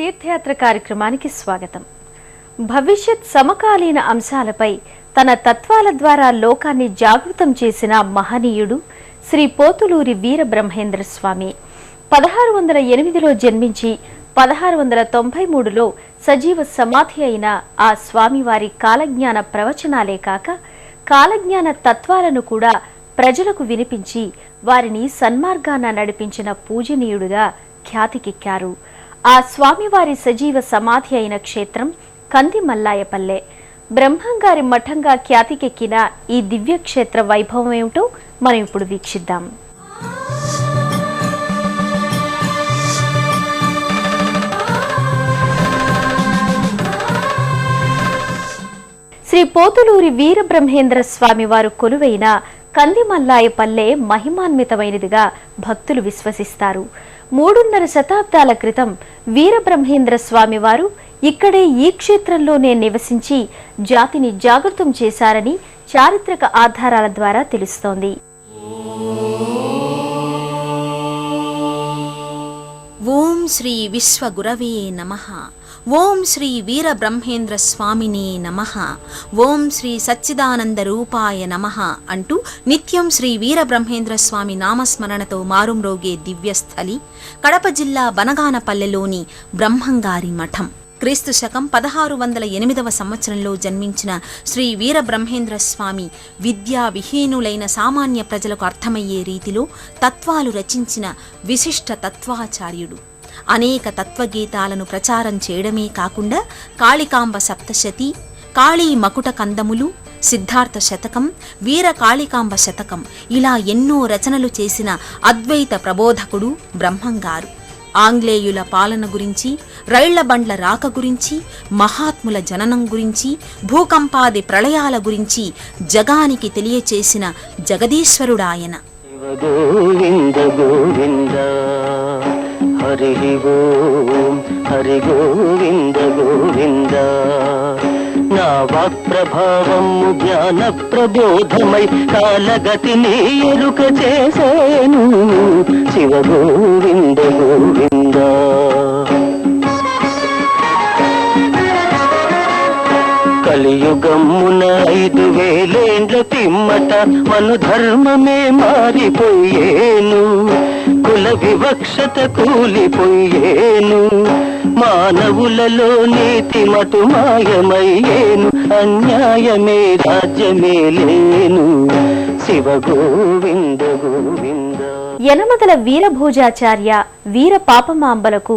తీర్థయాత్ర కార్యక్రమానికి స్వాగతం. భవిష్యత్ సమకాలీన అంశాలపై తన తత్వాల ద్వారా లోకాన్ని జాగృతం చేసిన మహనీయుడు శ్రీ పోతులూరి వీరబ్రహ్మేంద్ర స్వామి. 1608లో జన్మించి 1693లో సజీవ సమాధి అయిన ఆ స్వామివారి కాలజ్ఞాన ప్రవచనాలే కాక కాలజ్ఞాన తత్వాలను కూడా ప్రజలకు వినిపించి వారిని సన్మార్గాన నడిపించిన పూజనీయుడుగా ఖ్యాతికెక్కారు. ఆ స్వామివారి సజీవ సమాధి అయిన క్షేత్రం కందిమల్లాయపల్లె. బ్రహ్మంగారి మఠంగా ఖ్యాతికెక్కిన ఈ దివ్యక్షేత్ర వైభవం ఏమిటో మనం ఇప్పుడు వీక్షిద్దాం. శ్రీ పోతులూరి వీరబ్రహ్మేంద్ర స్వామి వారు కొలువైన కందిమల్లాయపల్లె మహిమాన్వితమైనదిగా భక్తులు విశ్వసిస్తారు. 3.5 శతాబ్దాల క్రితం వీరబ్రహ్మేంద్ర స్వామి వారు ఇక్కడే ఈ క్షేత్రంలోనే నివసించి జాతిని జాగృతం చేశారని చారిత్రక ఆధారాల ద్వారా తెలుస్తోంది. ఓం శ్రీ విశ్వగురవే నమః. ఓం శ్రీ వీరబ్రహ్మేంద్ర స్వామినే నమః. ఓం శ్రీ సచ్చిదానంద రూపాయ నమః అంటూ నిత్యం శ్రీ వీరబ్రహ్మేంద్ర స్వామి నామస్మరణతో మారుమ్రోగే దివ్యస్థలి కడప జిల్లా బనగానపల్లెలోని బ్రహ్మంగారి మఠం. క్రీస్తు శకం 1608వ సంవత్సరంలో జన్మించిన శ్రీ వీరబ్రహ్మేంద్ర స్వామి విద్యా విహీనులైన సామాన్య ప్రజలకు అర్థమయ్యే రీతిలో తత్వాలు రచించిన విశిష్ట తత్వాచార్యుడు. అనేక తత్వగీతాలను ప్రచారం చేయడమే కాకుండా కాళికాంబ సప్తశతి, కాళీ మకుట కందములు, సిద్ధార్థ శతకం, వీర కాళికాంబ శతకం ఇలా ఎన్నో రచనలు చేసిన అద్వైత ప్రబోధకుడు బ్రహ్మంగారు. ఆంగ్లేయుల పాలన గురించి, రైళ్ల బండ్ల రాక గురించి, మహాత్ముల జననం గురించి, భూకంపాది ప్రళయాల గురించి జగానికి తెలియచేసిన జగదీశ్వరుడాయన. గోవింద గోవింద హరి ఓం హరి గోవింద గోవింద. నా వాక్ ప్రభావము జ్ఞాన ప్రబోధమై కాలగతిని ఎరుక చేసేను. శివ గోవింద గోవింద. కలియుగమున 5000 పిమ్మట మను ధర్మమే మారిపోయేను. కుల వివక్షత కూలిపోయేను. మానవులలో నీతి మటు మాయమయ్యేను. అన్యాయమే రాజ్యమే లేను. శివ గోవింద గోవింద. యనమదల వీరభోజాచార్య వీర పాపమాంబలకు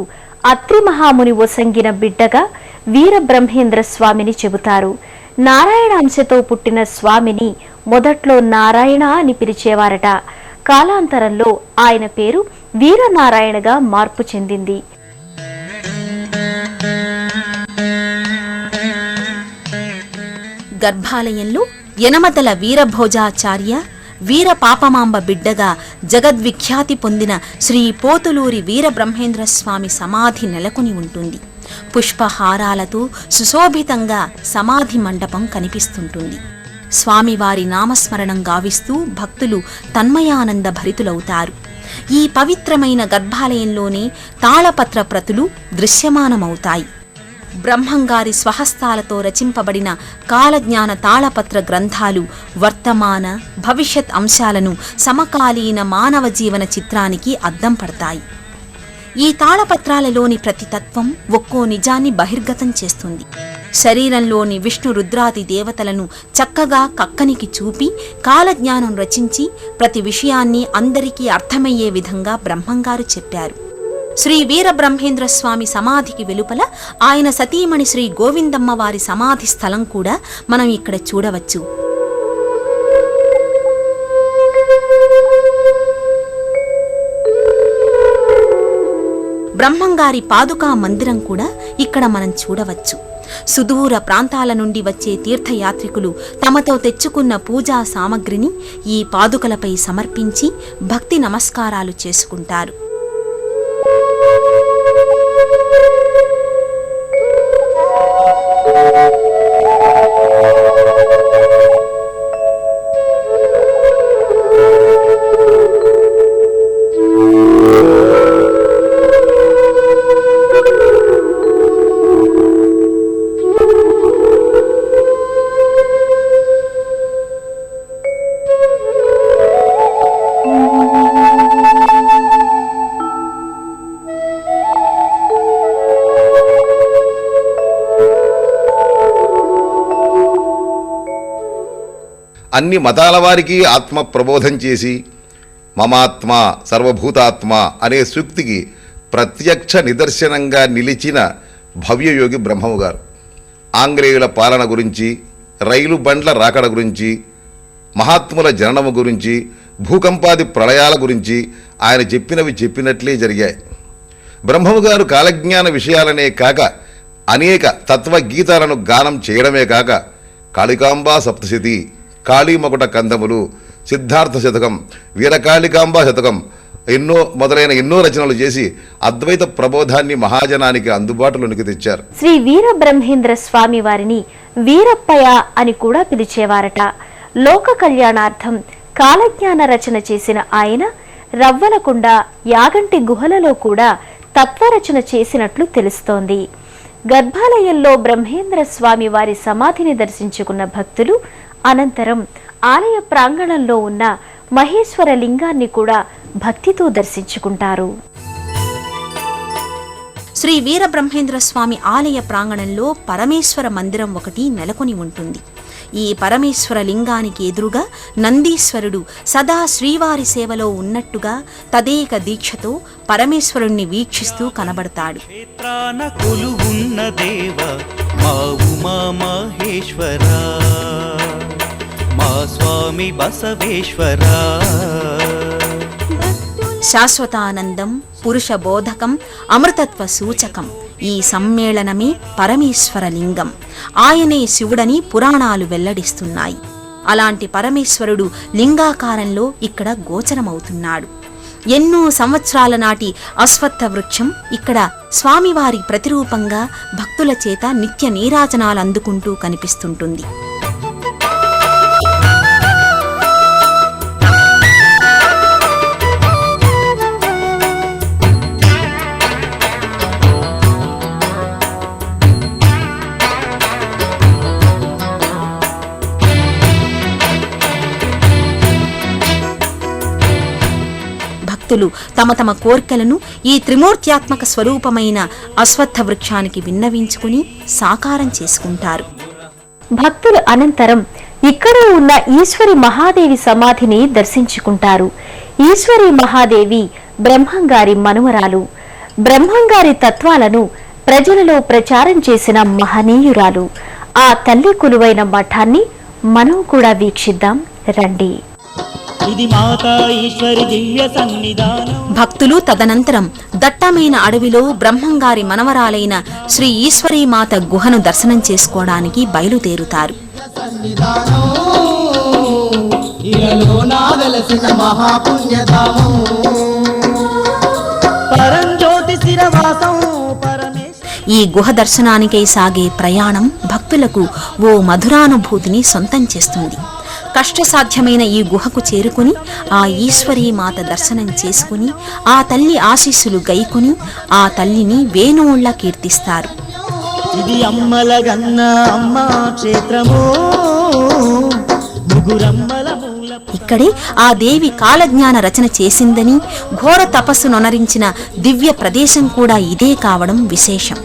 అత్రి మహాముని ఒసంగిన బిడ్డగా వీరబ్రహ్మేంద్ర స్వామిని చెబుతారు. నారాయణ అంశతో పుట్టిన స్వామిని మొదట్లో నారాయణ అని పిలిచేవారట. కాలాంతరంలో ఆయన పేరు వీరనారాయణగా మార్పు చెందింది. గర్భాలయంలో యనమదల వీరభోజాచార్య వీర పాపమాంబ బిడ్డగా జగద్విఖ్యాతి పొందిన శ్రీ పోతులూరి వీరబ్రహ్మేంద్ర స్వామి సమాధి నెలకొని ఉంటుంది. పుష్పహారాలతో సుశోభితంగా సమాధి మండపం కనిపిస్తుంటుంది. స్వామివారి నామస్మరణం గావిస్తూ భక్తులు తన్మయానంద భరితులవుతారు. ఈ పవిత్రమైన గర్భాలయంలోనే తాళపత్ర ప్రతులు దృశ్యమానమవుతాయి. బ్రహ్మంగారి స్వహస్తాలతో రచింపబడిన కాలజ్ఞాన తాళపత్ర గ్రంథాలు వర్తమాన భవిష్యత్ అంశాలను సమకాలీన మానవ జీవన చిత్రానికి అద్దం పడతాయి. ఈ తాళపత్రాలలోని ప్రతి తత్వం ఒక్కో నిజాన్ని బహిర్గతం చేస్తుంది. శరీరంలోని విష్ణు రుద్రాది దేవతలను చక్కగా కక్కనికి చూపి కాలజ్ఞానం రచించి ప్రతి విషయాన్ని అందరికీ అర్థమయ్యే విధంగా బ్రహ్మంగారు చెప్పారు. శ్రీ వీరబ్రహ్మేంద్ర స్వామి సమాధికి వెలుపల ఆయన సతీమణి శ్రీ గోవిందమ్మ వారి సమాధి స్థలం కూడా మనం ఇక్కడ చూడవచ్చు. బ్రహ్మంగారి పాదుకా మందిరం కూడా ఇక్కడ మనం చూడవచ్చు. సుదూర ప్రాంతాల నుండి వచ్చే తీర్థయాత్రికులు తమతో తెచ్చుకున్న పూజా సామగ్రిని ఈ పాదుకలపై సమర్పించి భక్తి నమస్కారాలు చేసుకుంటారు. అన్ని మతాల వారికి ఆత్మ ప్రబోధం చేసి మమాత్మ సర్వభూతాత్మ అనే సూక్తికి ప్రత్యక్ష నిదర్శనంగా నిలిచిన భవ్యయోగి బ్రహ్మము గారు ఆంగ్లేయుల పాలన గురించి, రైలు బండ్ల రాకడ గురించి, మహాత్ముల జననము గురించి, భూకంపాది ప్రళయాల గురించి ఆయన చెప్పినవి చెప్పినట్లే జరిగాయి. బ్రహ్మము గారు కాలజ్ఞాన విషయాలనే కాక అనేక తత్వగీతాలను గానం చేయడమే కాక కాళికాంబా సప్తశతి, కాళీమకుట కందములు, సిద్ధార్థ శతకం, వీరకాళికాంబా శతకం మొదలైన ఎన్నో రచనలు చేసి అద్వైత ప్రబోధాన్ని మహాజనానికి అందుబాటులోనికి తెచ్చారు. శ్రీ వీరబ్రహ్మేంద్ర స్వామి వారిని వీరప్పయ అని కూడా పిలిచేవారట. లోక కళ్యాణార్థం కాలజ్ఞాన రచన చేసిన ఆయన రవ్వలకొండ, యాగంటి గుహలలో కూడా తత్వరచన చేసినట్లు తెలుస్తోంది. గర్భాలయంలో బ్రహ్మేంద్ర స్వామి వారి సమాధిని దర్శించుకున్న భక్తులు అనంతరం ఆలయ ప్రాంగణంలో ఉన్న మహేశ్వర లింగాన్ని కూడా భక్తితో దర్శించుకుంటారు. శ్రీ వీరబ్రహ్మేంద్ర స్వామి ఆలయ ప్రాంగణంలో పరమేశ్వర మందిరం ఒకటి నెలకొని ఉంటుంది. ఈ పరమేశ్వర లింగానికి ఎదురుగా నందీశ్వరుడు సదా శ్రీవారి సేవలో ఉన్నట్టుగా తదేక దీక్షతో పరమేశ్వరుణ్ణి వీక్షిస్తూ కనబడతాడు. శాశ్వతానందం, పురుష బోధకం, అమృతత్వ సూచకం ఈ సమ్మేళనమే పరమేశ్వర లింగం. ఆయనే శివుడని పురాణాలు వెల్లడిస్తున్నాయి. అలాంటి పరమేశ్వరుడు లింగాకారంలో ఇక్కడ గోచరమవుతున్నాడు. ఎన్నో సంవత్సరాల నాటి అశ్వత్థ వృక్షం ఇక్కడ స్వామివారి ప్రతిరూపంగా భక్తుల చేత నిత్య నీరాజనాలు అందుకుంటూ కనిపిస్తుంటుంది. భక్తులు తమ తమ కోర్కెలను ఈ త్రిమూర్త్యాత్మక స్వరూపమైన అశ్వత్థ వృక్షానికి విన్నవించుకుని సాకారం చేసుకుంటారు. భక్తులు అనంతరం ఇక్కడ ఉన్న ఈశ్వరి మహాదేవి సమాధిని దర్శించుకుంటారు. ఈశ్వరి మహాదేవి బ్రహ్మంగారి మనుమరాలు. బ్రహ్మంగారి తత్వాలను ప్రజలలో ప్రచారం చేసిన మహనీయురాలు. ఆ తల్లి కొలువైన మఠాన్ని మనం కూడా వీక్షిద్దాం రండి. భక్తులు తదనంతరం దట్టమైన అడవిలో బ్రహ్మంగారి మనవరాలైన శ్రీ ఈశ్వరీమాత గుహను దర్శనం చేసుకోవడానికి బయలుదేరుతారు. ఈ గుహ దర్శనానికై సాగే ప్రయాణం భక్తులకు ఓ మధురానుభూతిని సొంతం చేస్తుంది. కష్టసాధ్యమైన ఈ గుహకు చేరుకుని ఆ ఈశ్వరీమాత దర్శనం చేసుకుని ఆ తల్లి ఆశీస్సులు గైకుని ఆ తల్లిని వేణోళ్ల కీర్తిస్తారు. ఇది అమ్మలగన్న అమ్మ క్షేత్రమో, ఇక్కడే ఆ దేవి కాలజ్ఞాన రచన చేసిందని, ఘోర తపస్సు నొనరించిన దివ్య ప్రదేశం కూడా ఇదే కావడం విశేషం.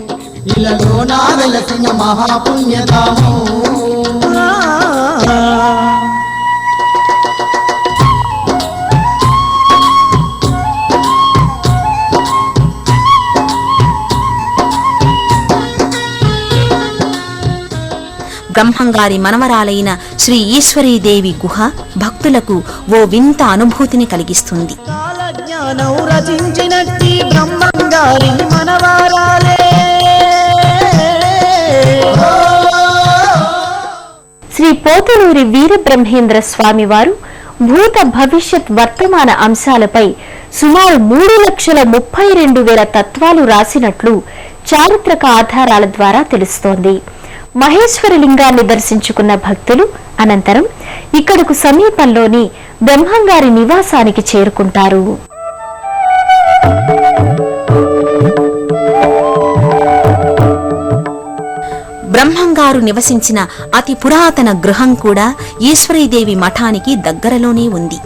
బ్రహ్మంగారి మనవరాలైన శ్రీ ఈశ్వరీదేవి గుహ భక్తులకు ఓ వింత అనుభూతిని కలిగిస్తుంది. శ్రీ పోతులూరి వీరబ్రహ్మేంద్ర స్వామి వారు భూత భవిష్యత్ వర్తమాన అంశాలపై సుమారు 3,32,000 తత్వాలు రాసినట్లు చారిత్రక ఆధారాల ద్వారా తెలుస్తోంది. మహేశ్వర లింగాన్ని దర్శించుకున్న భక్తులు అనంతరం ఇక్కడకు సమీపంలోని బ్రహ్మంగారి నివాసానికి చేరుకుంటారు. బ్రహ్మంగారు నివసించిన అతి పురాతన గృహం కూడా ఈశ్వరీదేవి మఠానికి దగ్గరలోనే ఉంది.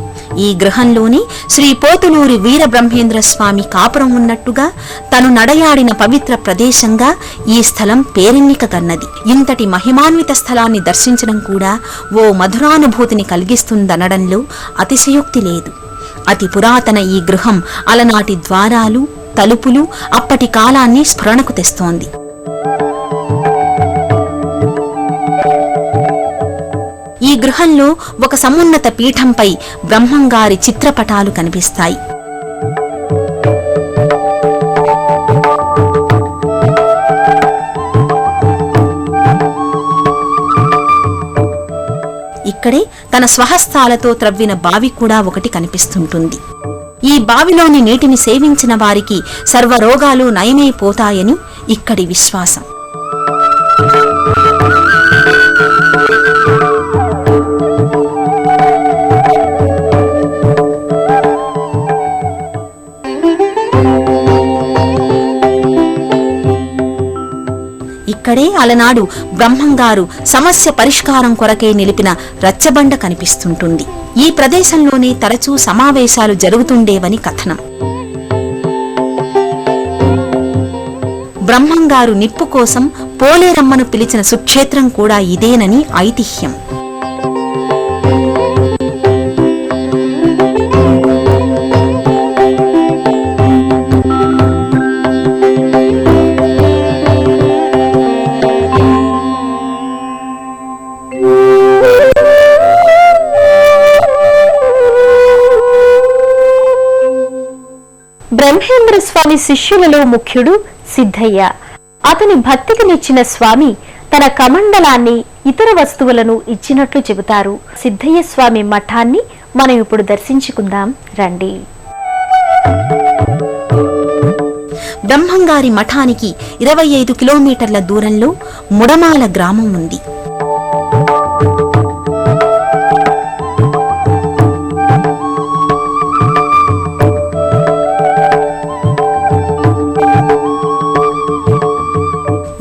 ఈ గృహంలోని శ్రీ పోతులూరి వీరబ్రహ్మేంద్ర స్వామి కాపురం ఉన్నట్టుగా తను నడయాడిన పవిత్ర ప్రదేశంగా ఈ స్థలం పేరెన్నికగన్నది. ఇంతటి మహిమాన్విత స్థలాన్ని దర్శించడం కూడా ఓ మధురానుభూతిని కలిగిస్తుందనడంలో అతిశయోక్తి లేదు. అతి పురాతన ఈ గృహం అలనాటి ద్వారాలు, తలుపులు అప్పటి కాలాన్ని స్ఫురణకు తెస్తోంది. ఈ గృహంలో ఒక సమున్నత పీఠంపై బ్రహ్మంగారి చిత్రపటాలు కనిపిస్తాయి. ఇక్కడే తన స్వహస్తాలతో త్రవ్విన బావి కూడా ఒకటి కనిపిస్తుంటుంది. ఈ బావిలోని నీటిని సేవించిన వారికి సర్వరోగాలు నయమైపోతాయని ఇక్కడి విశ్వాసం. ఇక్కడే అలనాడు బ్రహ్మంగారు సమస్య పరిష్కారం కొరకై నిలిపిన రచ్చబండ కనిపిస్తుంటుంది. ఈ ప్రదేశంలోనే తరచూ సమావేశాలు జరుగుతుండేవని కథనం. బ్రహ్మంగారు నిప్పు కోసం పోలేరమ్మను పిలిచిన సుక్షేత్రం కూడా ఇదేనని ఐతిహ్యం. బ్రహ్మేంద్ర స్వామి శిష్యులలో ముఖ్యుడు సిద్ధయ్య. అతని భక్తికి మెచ్చిన స్వామి తన కమండలాన్ని, ఇతర వస్తువులను ఇచ్చినట్లు చెబుతారు. సిద్ధయ్య స్వామి మఠాన్ని మనం ఇప్పుడు దర్శించుకుందాం రండి. బ్రహ్మంగారి మఠానికి 25 కిలోమీటర్ల దూరంలో ముడమాల గ్రామం ఉంది.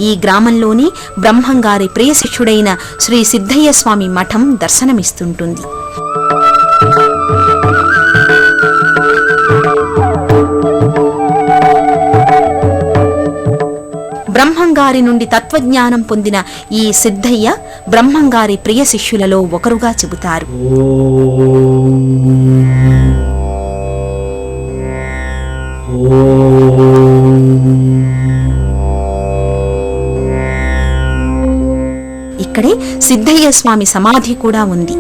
ఈ గ్రామంలోని బ్రహ్మంగారి ప్రియ శిష్యుడైన శ్రీ సిద్ధయ్య స్వామి మఠం దర్శనమిస్తుంటుంది. బ్రహ్మంగారి నుండి తత్వజ్ఞానం పొందిన ఈ సిద్ధయ్య బ్రహ్మంగారి ప్రియ శిష్యులలో ఒకరుగా చెబుతారు. ఇక్కడే సిద్ధయ్య స్వామి సమాధి కూడా ఉంది.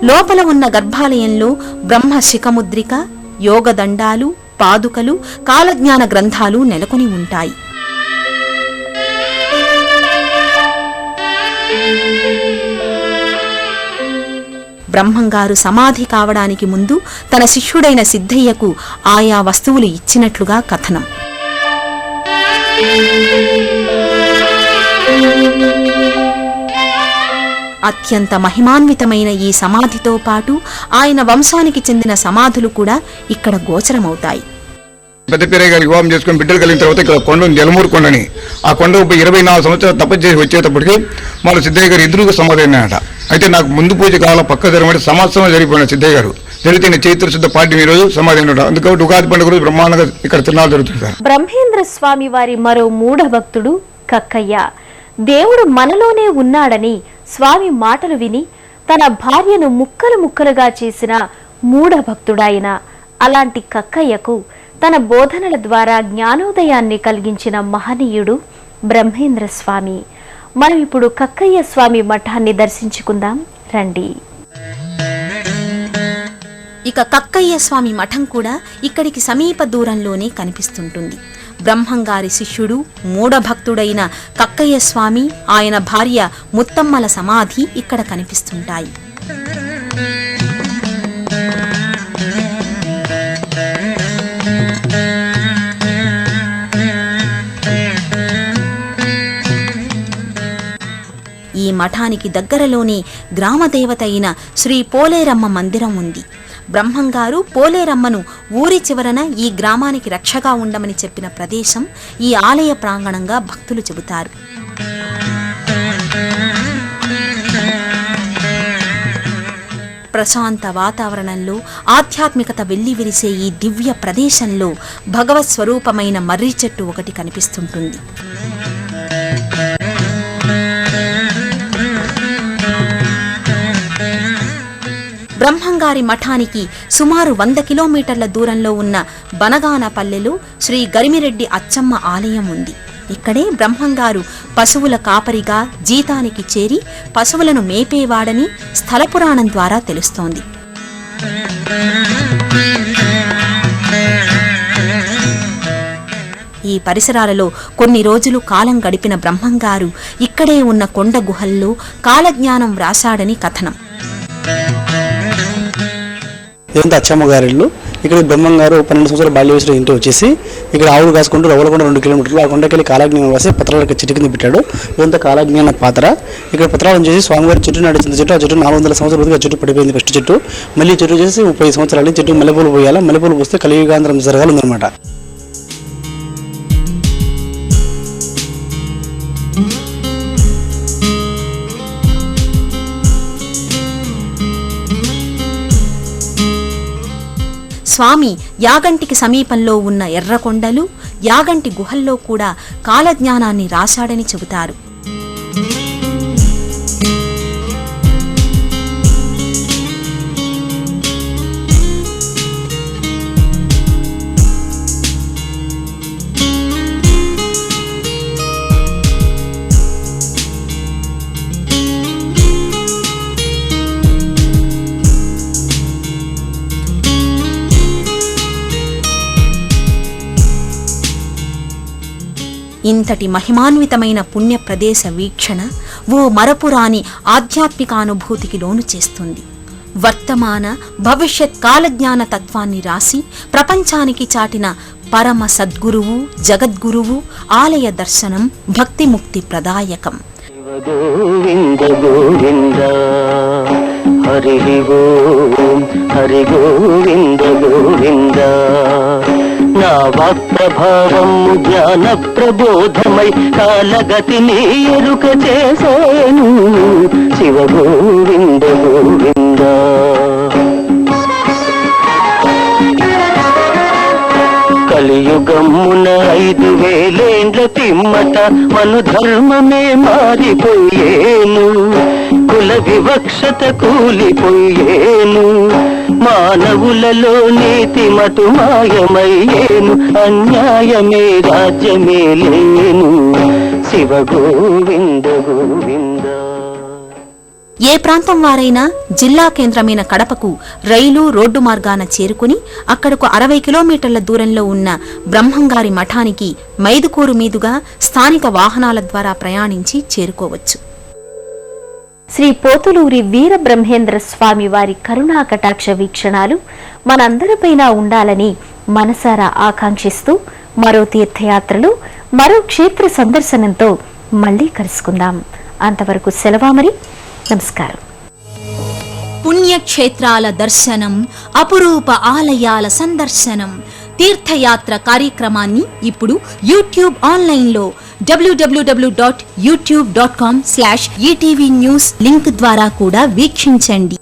లోపల ఉన్న గర్భాలయంలో బ్రహ్మ శిఖముద్రిక, యోగదండాలు, పాదుకలు, కాలజ్ఞాన గ్రంథాలు నెలకొని ఉంటాయి. బ్రహ్మంగారు సమాధి కావడానికి ముందు తన శిష్యుడైన సిద్ధయ్యకు ఆయా వస్తువులు ఇచ్చినట్లుగా కథనం. అత్యంత మహిమాన్వితమైన ఈ సమాధితో పాటు ఆయన వంశానికి చెందిన సమాధులు కూడా ఇక్కడ గోచరమవుతాయి. పెద్ద పేరయ్య గారి వివాహం చేసుకుని బిడ్డలు కలిగిన తర్వాత ఇక్కడ కొండ జలమూరు కొండని ఆ కొండ 24 సంవత్సరాలు తపస్సు చేసి వచ్చేటప్పటికి మన సిద్ధయ్య గారు ఎదురుగా సమాధి అయినాయట. అయితే నాకు ముందు పూజ కాలం పక్క జరగబడి సంవత్సరం జరిగిపోయిన సిద్ధయ్య గారు జరిగితే చైత్ర శుద్ధ పాడ్యమి ఈ రోజు సమాధి అయినట. అందుకని ఉగాది పండుగ రోజు బ్రహ్మాండంగా ఇక్కడ తిరునాళ్ళు జరుగుతుంది. బ్రహ్మేంద్ర స్వామి వారి మరో మూఢ భక్తుడు కక్కయ్య. దేవుడు మనలోనే ఉన్నాడని స్వామి మాటలు విని తన భార్యను ముక్కలు ముక్కలుగా చేసిన మూఢ భక్తుడాయన. అలాంటి కక్కయ్యకు తన బోధనల ద్వారా జ్ఞానోదయాన్ని కలిగించిన మహనీయుడు బ్రహ్మేంద్ర స్వామి. మనం ఇప్పుడు కక్కయ్య స్వామి మఠాన్ని దర్శించుకుందాం రండి. ఇక కక్కయ్య స్వామి మఠం కూడా ఇక్కడికి సమీప దూరంలోనే కనిపిస్తుంటుంది. బ్రహ్మంగారి శిష్యుడు మూఢభక్తుడైన కక్కయ్య స్వామి, ఆయన భార్య ముత్తమ్మల సమాధి ఇక్కడ కనిపిస్తుంటాయి. ఈ మఠానికి దగ్గరలోనే గ్రామదేవత అయిన శ్రీ పోలేరమ్మ మందిరం ఉంది. బ్రహ్మంగారు పోలేరమ్మను ఊరి చివరన ఈ గ్రామానికి రక్షగా ఉండమని చెప్పిన ప్రదేశం ఈ ఆలయ ప్రాంగణంగా భక్తులు చెబుతారు. ప్రశాంత వాతావరణంలో ఆధ్యాత్మికత వెల్లివిరిసే ఈ దివ్య ప్రదేశంలో భగవత్ స్వరూపమైన మర్రి చెట్టు ఒకటి కనిపిస్తుంటుంది. బ్రహ్మంగారి మఠానికి సుమారు 100 కిలోమీటర్ల దూరంలో ఉన్న బనగానపల్లెలో శ్రీ గరిమిరెడ్డి అచ్చమ్మ ఆలయం ఉంది. ఇక్కడే బ్రహ్మంగారు పశువుల కాపరిగా జీతానికి చేరి పశువులను మేపేవాడని స్థల పురాణం ద్వారా తెలుస్తోంది. ఈ పరిసరాలలో కొన్ని రోజులు కాలం గడిపిన బ్రహ్మంగారు ఇక్కడే ఉన్న కొండ గుహల్లో కాలజ్ఞానం వ్రాసాడని కథనం. ఇదంతా అచ్చమ్మ గారి ఇల్లు. ఇక్కడ బ్రహ్మంగారు 12 సంవత్సరాల బాల్య వయసులో ఇంటి వచ్చేసి ఇక్కడ ఆవులు కాసుకుంటూ రవ్వలకొండ 2 కిలోమీటర్లు ఆ కొండకెళ్ళి కాలజ్ఞానం రాసి పత్రాలకు చెట్టు కింద పెట్టాడు. ఇదంతా కాలజ్ఞాన పాత్ర. ఇక్కడ పత్రాలను చేసి స్వామివారి చెట్టు నడిచిన చెట్టు, ఆ చెట్టు 400 సంవత్సరాల చెట్టు పడిపోయింది. ఫస్ట్ చెట్టు మళ్ళీ చెట్టు చేసి 30 సంవత్సరాలు చెట్టు మల్లెపూలు పోయాలి. మల్లెపూలు పోస్తే కలియుగాంతరం జరగాలన్నమాట. స్వామి యాగంటికి సమీపంలో ఉన్న ఎర్రకొండలు, యాగంటి గుహల్లో కూడా కాలజ్ఞానాన్ని రాశాడని చెబుతారు. ఇంతటి మహిమాన్వితమైన పుణ్య ప్రదేశ వీక్షణ ఓ మరపురాని ఆధ్యాత్మికానుభూతికి లోను చేస్తుంది. వర్తమాన భవిష్యత్ కాలజ్ఞాన తత్వాన్ని రాసి ప్రపంచానికి చాటిన పరమ సద్గురువు, జగద్గురువు ఆలయ దర్శనం భక్తిముక్తి ప్రదాయకం. గోవింద గోవింద హరి ఓం హరి గోవింద గోవింద. నా వాక్ప్రభావము జ్ఞాన ప్రబోధమై కాలగతిని ఎరుక చేసేను. శివ గోవింద గోవింద. కలియుగమున 5000 ఏండ్ల పిమ్మట మను ధర్మమే మారిపోయేను. కుల వివక్షత కూలిపోయేను. మానవులలో నీతి మటు మాయమయ్యేను. అన్యాయమే రాజ్యమే లేను. శివ గోవింద గోవింద. ఏ ప్రాంతం వారైనా జిల్లా కేంద్రమైన కడపకు రైలు, రోడ్డు మార్గాన చేరుకుని అక్కడకు 60 కిలోమీటర్ల దూరంలో ఉన్న బ్రహ్మంగారి మఠానికి మైదుకూరు మీదుగా స్థానిక వాహనాల ద్వారా ప్రయాణించి చేరుకోవచ్చు. శ్రీ పోతులూరి వీర బ్రహ్మేంద్ర స్వామి వారి కరుణా కటాక్ష వీక్షణాలు మనందరిపైన ఉండాలని మనసారా ఆకాంక్షిస్తూ మరో తీర్థయాత్రలు, మరో క్షేత్ర సందర్శనంతో మళ్లీ కలుసుకుందాం. అంతవరకు సెలవా మరి. నమస్కారం. పుణ్యక్షేత్రాల దర్శనం, అపురూప ఆలయాల సందర్శనం, తీర్థయాత్ర కార్యక్రమాన్ని ఇప్పుడు యూట్యూబ్ ఆన్లైన్లో www.youtube.com/etv news లింక్ ద్వారా కూడా వీక్షించండి.